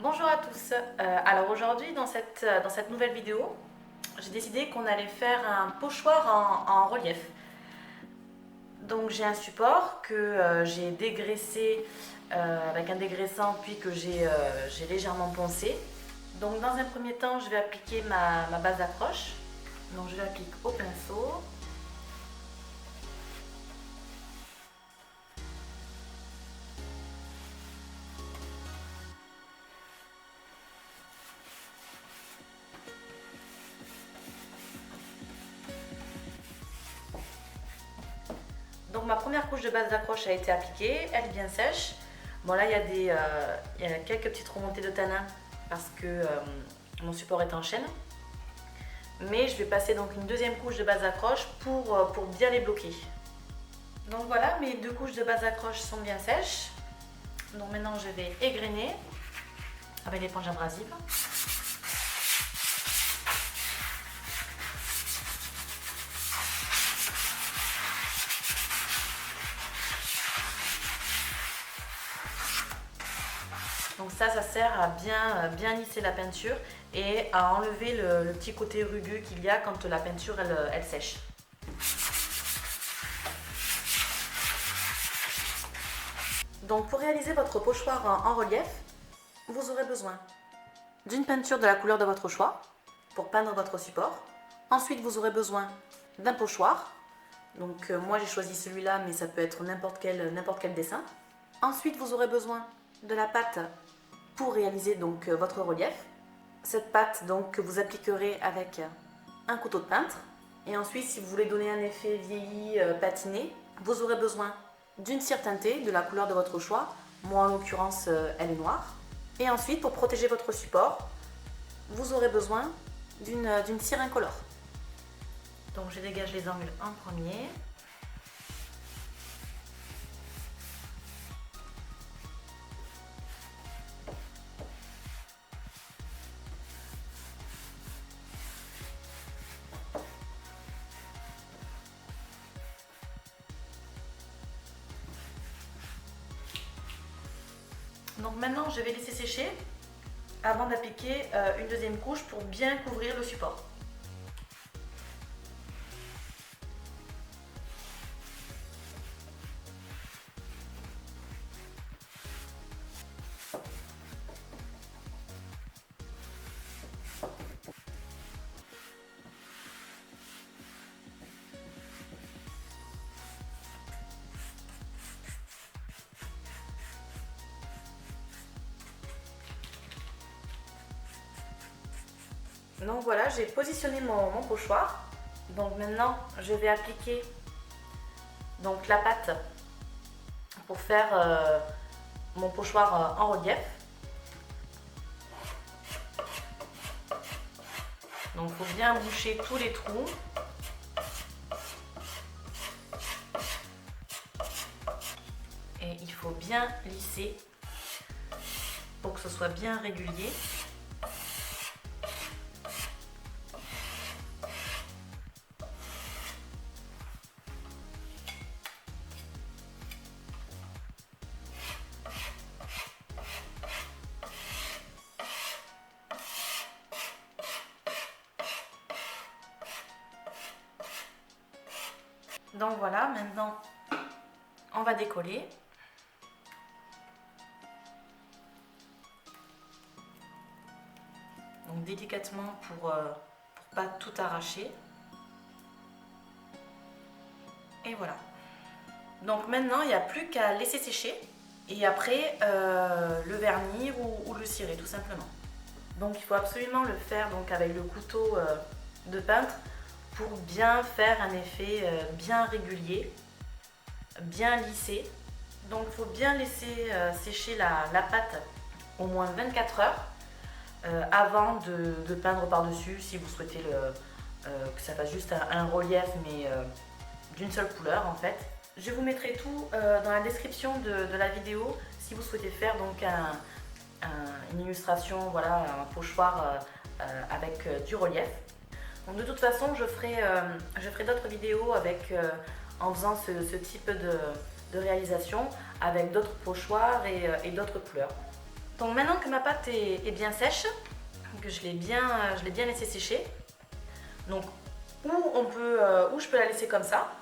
Bonjour à tous. Alors aujourd'hui dans cette nouvelle vidéo, j'ai décidé qu'on allait faire un pochoir en relief. Donc j'ai un support que j'ai dégraissé avec un dégraissant puis que j'ai légèrement poncé. Donc dans un premier temps je vais appliquer ma base d'accroche. Donc je l'applique au pinceau. Donc ma première couche de base d'accroche a été appliquée, elle est bien sèche. Bon là il y a quelques petites remontées de tanin parce que mon support est en chaîne. Mais je vais passer donc une deuxième couche de base d'accroche pour bien les bloquer. Donc voilà, mes deux couches de base d'accroche sont bien sèches. Donc maintenant je vais égrainer avec l'éponge abrasive. Donc ça sert à bien lisser la peinture et à enlever le petit côté rugueux qu'il y a quand la peinture elle sèche. Donc pour réaliser votre pochoir en relief, vous aurez besoin d'une peinture de la couleur de votre choix pour peindre votre support. Ensuite vous aurez besoin d'un pochoir. Donc moi j'ai choisi celui-là, mais ça peut être n'importe quel dessin. Ensuite vous aurez besoin de la pâte pour réaliser donc votre relief. Cette pâte donc que vous appliquerez avec un couteau de peintre. Et ensuite, si vous voulez donner un effet vieilli, patiné, vous aurez besoin d'une cire teintée de la couleur de votre choix. Moi en l'occurrence elle est noire. Et ensuite, pour protéger votre support, vous aurez besoin d'une cire incolore. Donc je dégage les angles en premier. Donc maintenant je vais laisser sécher avant d'appliquer une deuxième couche pour bien couvrir le support. Donc voilà, j'ai positionné mon pochoir. Donc maintenant, je vais appliquer donc la pâte pour faire mon pochoir en relief. Donc il faut bien boucher tous les trous. Et il faut bien lisser pour que ce soit bien régulier. Donc voilà, maintenant on va décoller. Donc délicatement pour pas tout arracher. Et voilà. Donc maintenant il n'y a plus qu'à laisser sécher et après le vernir ou le cirer tout simplement. Donc il faut absolument le faire donc avec le couteau de peintre pour bien faire un effet bien régulier, bien lissé. Donc il faut bien laisser sécher la pâte au moins 24 heures avant de peindre par-dessus si vous souhaitez que ça fasse juste un relief mais d'une seule couleur en fait. Je vous mettrai tout dans la description de la vidéo si vous souhaitez faire donc une illustration, voilà, un pochoir avec du relief. Donc de toute façon, je ferai d'autres vidéos en faisant ce type de réalisation avec d'autres pochoirs et d'autres couleurs. Donc maintenant que ma pâte est bien sèche, que je l'ai bien laissée sécher, donc où je peux la laisser comme ça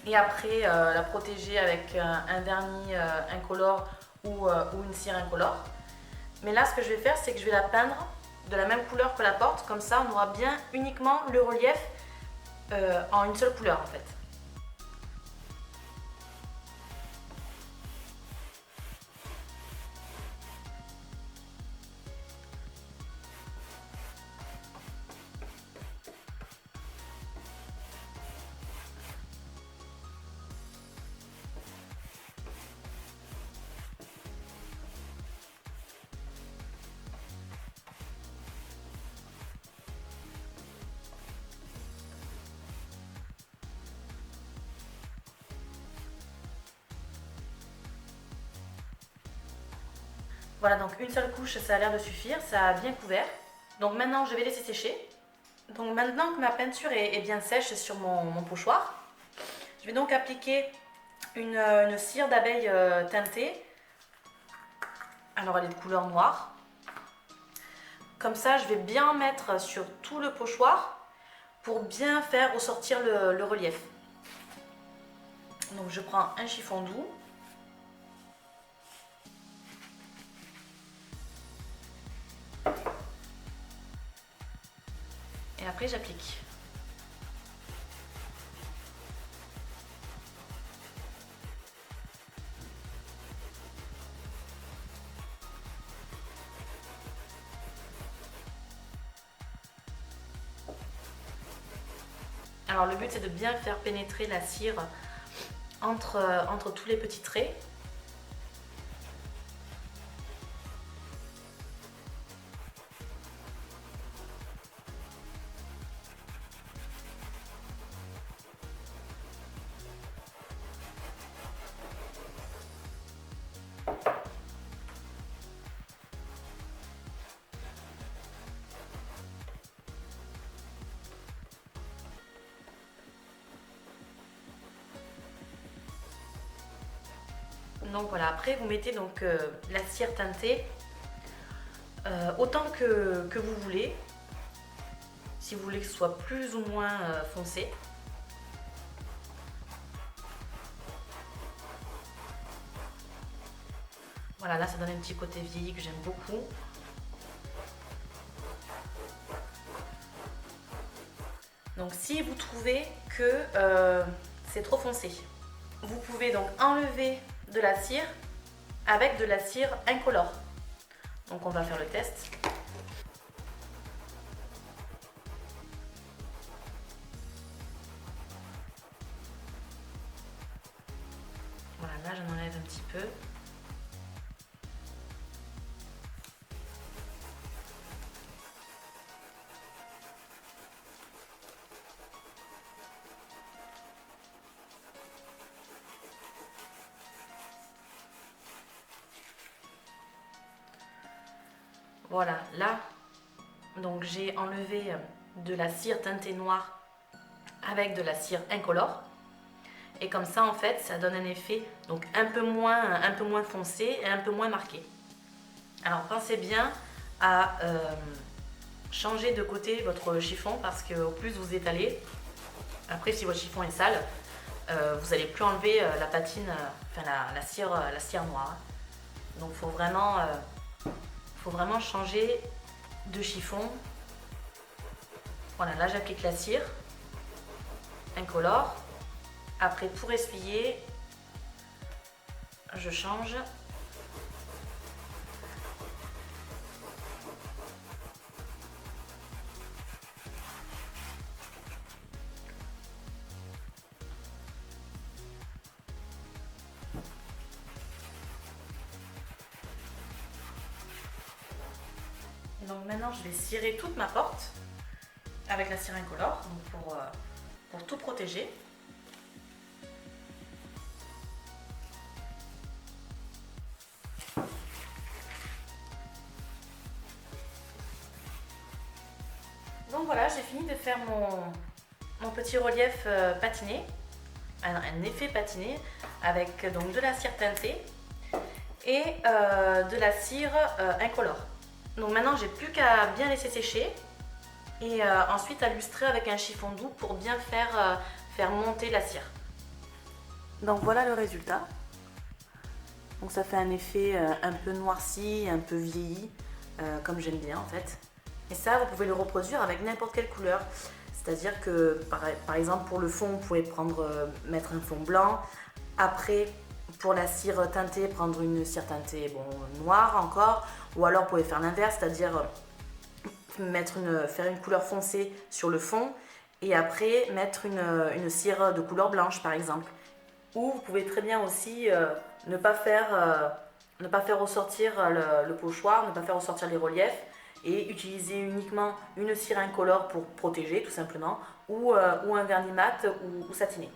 et après la protéger avec un vernis incolore ou une cire incolore. Mais là, ce que je vais faire, c'est que je vais la peindre de la même couleur que la porte, comme ça on aura bien uniquement le relief en une seule couleur en fait. Voilà, donc une seule couche, ça a l'air de suffire, ça a bien couvert. Donc maintenant, je vais laisser sécher. Donc maintenant que ma peinture est bien sèche sur mon pochoir, je vais donc appliquer une cire d'abeille teintée. Alors elle est de couleur noire. Comme ça, je vais bien mettre sur tout le pochoir pour bien faire ressortir le relief. Donc je prends un chiffon doux. Et après j'applique. Alors le but c'est de bien faire pénétrer la cire entre tous les petits traits. Donc voilà, après vous mettez donc la cire teintée autant que vous voulez, si vous voulez que ce soit plus ou moins foncé. Voilà, là ça donne un petit côté vieilli que j'aime beaucoup. Donc si vous trouvez que c'est trop foncé, vous pouvez donc enlever de la cire avec de la cire incolore. Donc on va faire le test. Voilà, là j'en enlève un petit peu. Voilà, là, donc j'ai enlevé de la cire teintée noire avec de la cire incolore. Et comme ça, en fait, ça donne un effet donc un peu moins foncé et un peu moins marqué. Alors, pensez bien à changer de côté votre chiffon parce qu'au plus vous étalez, après si votre chiffon est sale, vous n'allez plus enlever la patine, enfin la cire noire. Donc, faut vraiment changer de chiffon. Voilà, là j'applique la cire incolore. Après, pour essuyer, je change. Donc maintenant, je vais cirer toute ma porte avec la cire incolore pour tout protéger. Donc voilà, j'ai fini de faire mon petit relief patiné, un effet patiné avec donc de la cire teintée. et de la cire incolore. Donc maintenant j'ai plus qu'à bien laisser sécher et ensuite à lustrer avec un chiffon doux pour bien faire monter la cire. Donc voilà le résultat. Donc ça fait un effet un peu noirci, un peu vieilli, comme j'aime bien en fait. Et ça, vous pouvez le reproduire avec n'importe quelle couleur. C'est-à-dire que par exemple pour le fond, vous pouvez mettre un fond blanc. Après, pour la cire teintée, prendre une cire teintée noire encore. Ou alors vous pouvez faire l'inverse, c'est-à-dire faire une couleur foncée sur le fond et après mettre une cire de couleur blanche par exemple. Ou vous pouvez très bien aussi ne pas faire ressortir le pochoir, ne pas faire ressortir les reliefs et utiliser uniquement une cire incolore pour protéger tout simplement ou un vernis mat ou satiné.